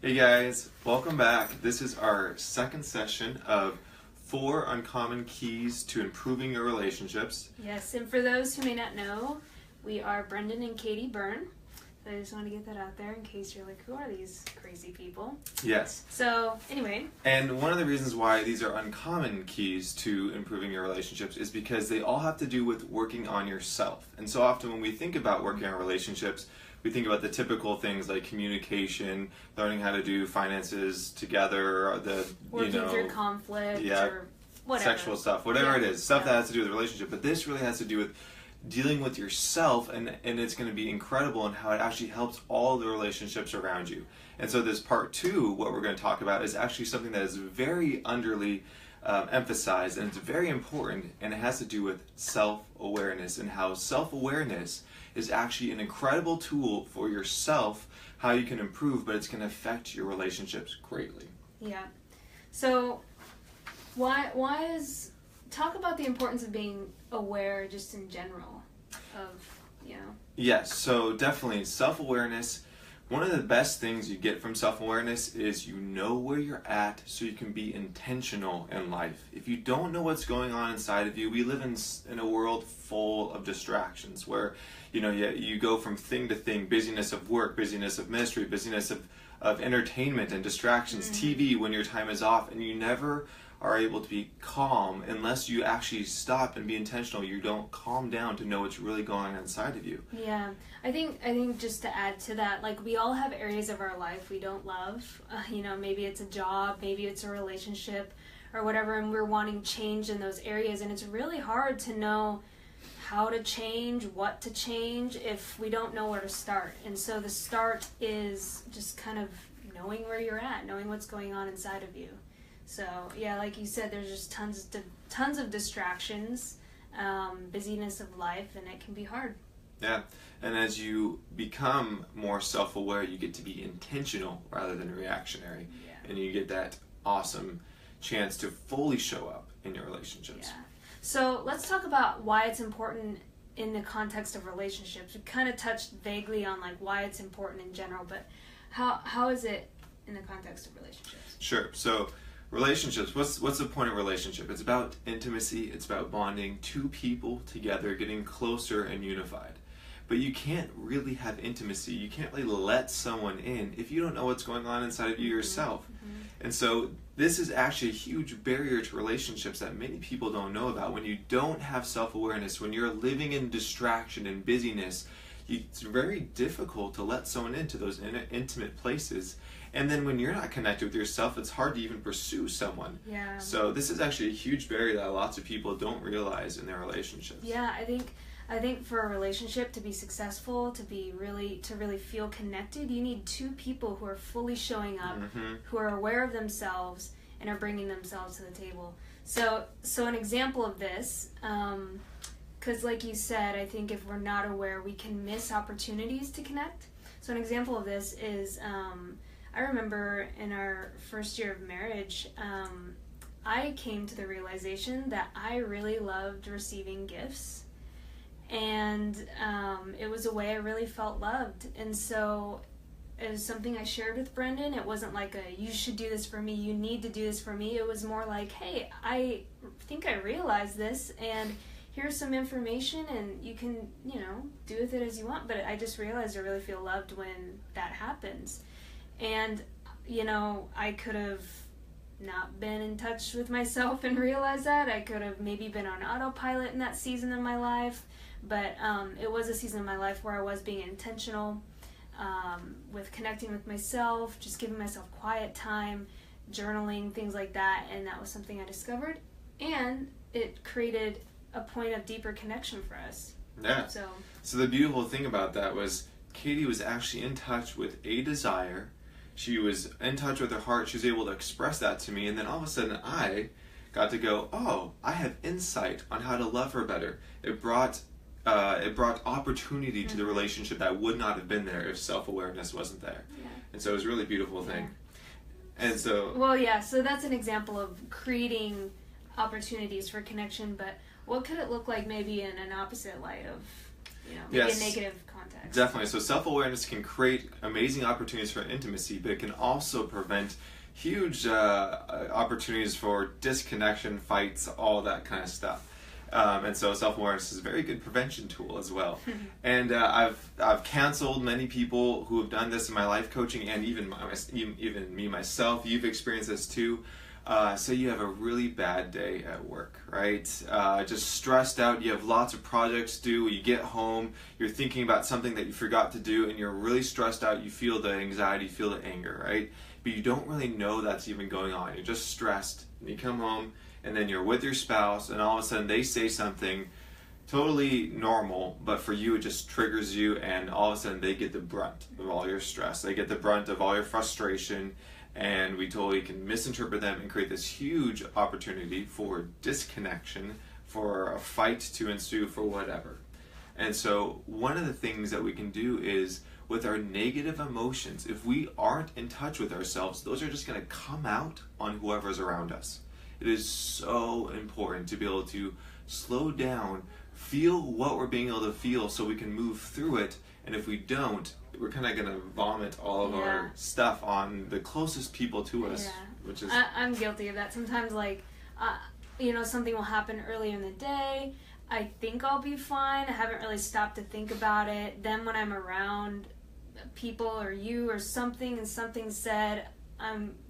Hey guys, welcome back. This is our second session of 4 uncommon keys to improving your relationships. Yes, and for those who may not know, we are Brendon and Katie Byrne. So I just want to get that out there in case you're like, who are these crazy people? Yes. So, anyway. And one of the reasons why these are uncommon keys to improving your relationships is because they all have to do with working on yourself. And so often when we think about working on relationships, we think about the typical things like communication, learning how to do finances together, working through conflict, or whatever. Sexual stuff, whatever it is, stuff that has to do with the relationship. But this really has to do with dealing with yourself, and it's going to be incredible in how it actually helps all the relationships around you. And so this part 2, what we're going to talk about, is actually something that is very underly emphasized, and it's very important, and it has to do with self-awareness, and how self-awareness is actually an incredible tool for yourself, how you can improve, but it's going to affect your relationships greatly. Yeah. So talk about the importance of being aware just in general of. Yes, so definitely self-awareness. One of the best things you get from self-awareness is you know where you're at, so you can be intentional in life. If you don't know what's going on inside of you, we live in a world full of distractions where you go from thing to thing, busyness of work, busyness of ministry, busyness of entertainment and distractions, TV when your time is off, and you never are able to be calm unless you actually stop and be intentional. You don't calm down to know what's really going on inside of you. Yeah, I think just to add to that, like, we all have areas of our life we don't love. Maybe it's a job, maybe it's a relationship or whatever, and we're wanting change in those areas, and it's really hard to know how to change, what to change, if we don't know where to start. And so the start is just kind of knowing where you're at, knowing what's going on inside of you. So, yeah, like you said, there's just tons of distractions, busyness of life, and it can be hard. Yeah, and as you become more self-aware, you get to be intentional rather than reactionary. Yeah. And you get that awesome chance to fully show up in your relationships. Yeah. So let's talk about why it's important in the context of relationships. We kind of touched vaguely on like why it's important in general, but how is it in the context of relationships? Sure. So relationships, what's the point of relationship? It's about intimacy, it's about bonding two people together, getting closer and unified. But you can't really have intimacy, you can't really let someone in if you don't know what's going on inside of you yourself. Mm-hmm. And so this is actually a huge barrier to relationships that many people don't know about. When you don't have self-awareness, when you're living in distraction and busyness, it's very difficult to let someone into those intimate places. And then when you're not connected with yourself, it's hard to even pursue someone. Yeah. So this is actually a huge barrier that lots of people don't realize in their relationships. Yeah, I think for a relationship to be successful, to really feel connected, you need two people who are fully showing up, mm-hmm. who are aware of themselves and are bringing themselves to the table. So an example of this, because like you said, I think if we're not aware, we can miss opportunities to connect. So an example of this is, I remember in our first year of marriage, I came to the realization that I really loved receiving gifts, and it was a way I really felt loved. And so it was something I shared with Brendon. It wasn't like you should do this for me, you need to do this for me. It was more like, hey, I think I realized this, and here's some information, and you can, do with it as you want. But I just realized I really feel loved when that happens. And, I could have not been in touch with myself and realized that. I could have maybe been on autopilot in that season of my life. But it was a season of my life where I was being intentional with connecting with myself, just giving myself quiet time, journaling, things like that. And that was something I discovered. And it created a point of deeper connection for us. Yeah. So the beautiful thing about that was Katie was actually in touch with a desire. She was in touch with her heart. She was able to express that to me. And then all of a sudden I got to go, oh, I have insight on how to love her better. It brought opportunity to the relationship that would not have been there if self-awareness wasn't there. Yeah. And so it was a really beautiful thing. Yeah. And so... Well, yeah, so that's an example of creating opportunities for connection, but what could it look like maybe in an opposite light of, maybe Yes. a negative context. Definitely. So self-awareness can create amazing opportunities for intimacy, but it can also prevent huge opportunities for disconnection, fights, all that kind of stuff. And so self-awareness is a very good prevention tool as well. And I've counseled many people who have done this in my life coaching, and even me myself. You've experienced this too. So you have a really bad day at work, right? Just stressed out. You have lots of projects due. You get home, you're thinking about something that you forgot to do, and you're really stressed out. You feel the anxiety, you feel the anger, right? But you don't really know that's even going on. You're just stressed. And you come home, and then you're with your spouse, and all of a sudden they say something totally normal, but for you it just triggers you, and all of a sudden they get the brunt of all your stress. They get the brunt of all your frustration, and we totally can misinterpret them and create this huge opportunity for disconnection, for a fight to ensue, for whatever. And so one of the things that we can do is, with our negative emotions, if we aren't in touch with ourselves, those are just going to come out on whoever's around us. It is so important to be able to slow down, feel what we're being able to feel so we can move through it. And if we don't, we're kind of going to vomit all of our stuff on the closest people to us. Which is I'm guilty of that. Sometimes, something will happen earlier in the day. I think I'll be fine. I haven't really stopped to think about it. Then when I'm around people or you or something, and something said,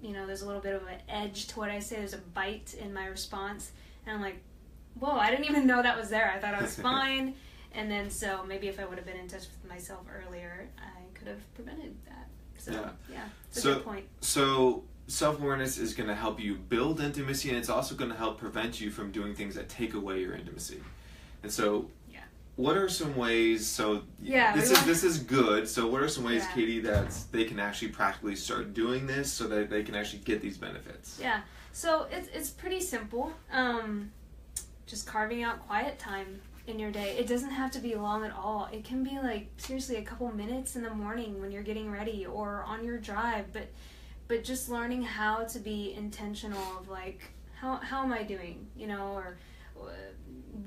there's a little bit of an edge to what I say. There's a bite in my response, and I'm like, whoa, I didn't even know that was there. I thought I was fine. And then, so maybe if I would have been in touch with myself earlier, I could have prevented that. So it's a good point. So self-awareness is going to help you build intimacy, and it's also going to help prevent you from doing things that take away your intimacy. And so what are some ways, this is good, so what are some ways, Katie, that they can actually practically start doing this so that they can actually get these benefits? Yeah, so it's pretty simple. Just carving out quiet time in your day. It doesn't have to be long at all. It can be seriously a couple minutes in the morning when you're getting ready or on your drive, but just learning how to be intentional of how am I doing, or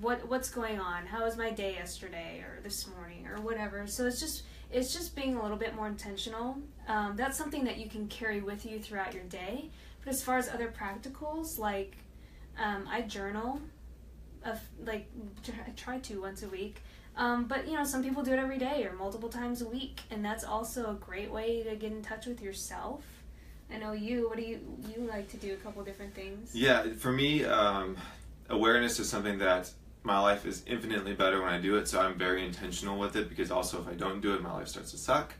what's going on? How was my day yesterday or this morning or whatever? So it's just being a little bit more intentional. That's something that you can carry with you throughout your day. But as far as other practicals, I journal. I try to once a week. But some people do it every day or multiple times a week, and that's also a great way to get in touch with yourself. I know what do you like to do a couple different things? Yeah, for me, awareness is something that my life is infinitely better when I do it, so I'm very intentional with it, because also if I don't do it, my life starts to suck.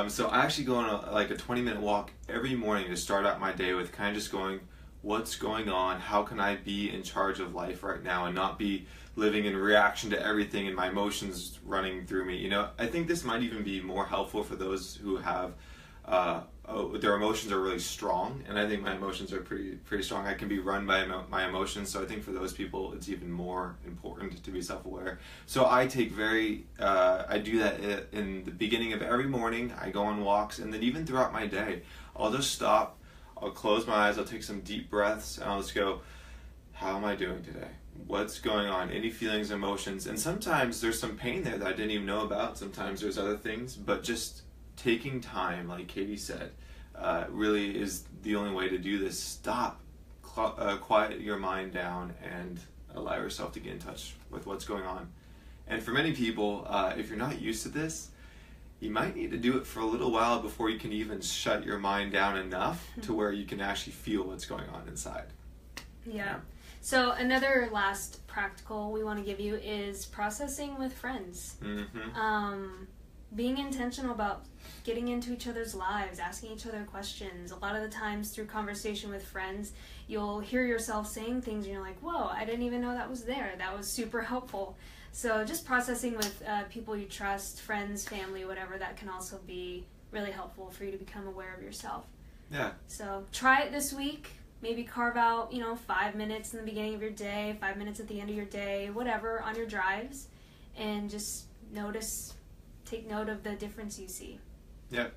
So I actually go on a 20-minute walk every morning to start out my day with kind of just going, what's going on? How can I be in charge of life right now and not be living in reaction to everything and my emotions running through me? I think this might even be more helpful for those who have their emotions are really strong, and I think my emotions are pretty strong. I can be run by my emotions, so I think for those people it's even more important to be self-aware. So I take I do that in the beginning of every morning. I go on walks, and then even throughout my day, I'll just stop, I'll close my eyes, I'll take some deep breaths, and I'll just go, how am I doing today? What's going on? Any feelings, emotions? And sometimes there's some pain there that I didn't even know about. Sometimes there's other things, but just taking time, like Katie said, really is the only way to do this. Stop, quiet your mind down, and allow yourself to get in touch with what's going on. And for many people, if you're not used to this, you might need to do it for a little while before you can even shut your mind down enough to where you can actually feel what's going on inside. Yeah. So another last practical we want to give you is processing with friends. Mm-hmm. Being intentional about getting into each other's lives, asking each other questions. A lot of the times through conversation with friends, you'll hear yourself saying things and you're like, whoa, I didn't even know that was there. That was super helpful. So just processing with people you trust, friends, family, whatever, that can also be really helpful for you to become aware of yourself. Yeah. So try it this week. Maybe carve out, 5 minutes in the beginning of your day, 5 minutes at the end of your day, whatever, on your drives, and just take note of the difference you see. Yep.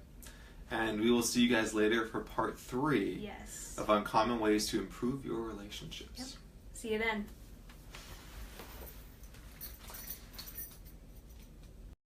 And we will see you guys later for part 3 of Uncommon Ways to Improve Your Relationships. Yep. See you then.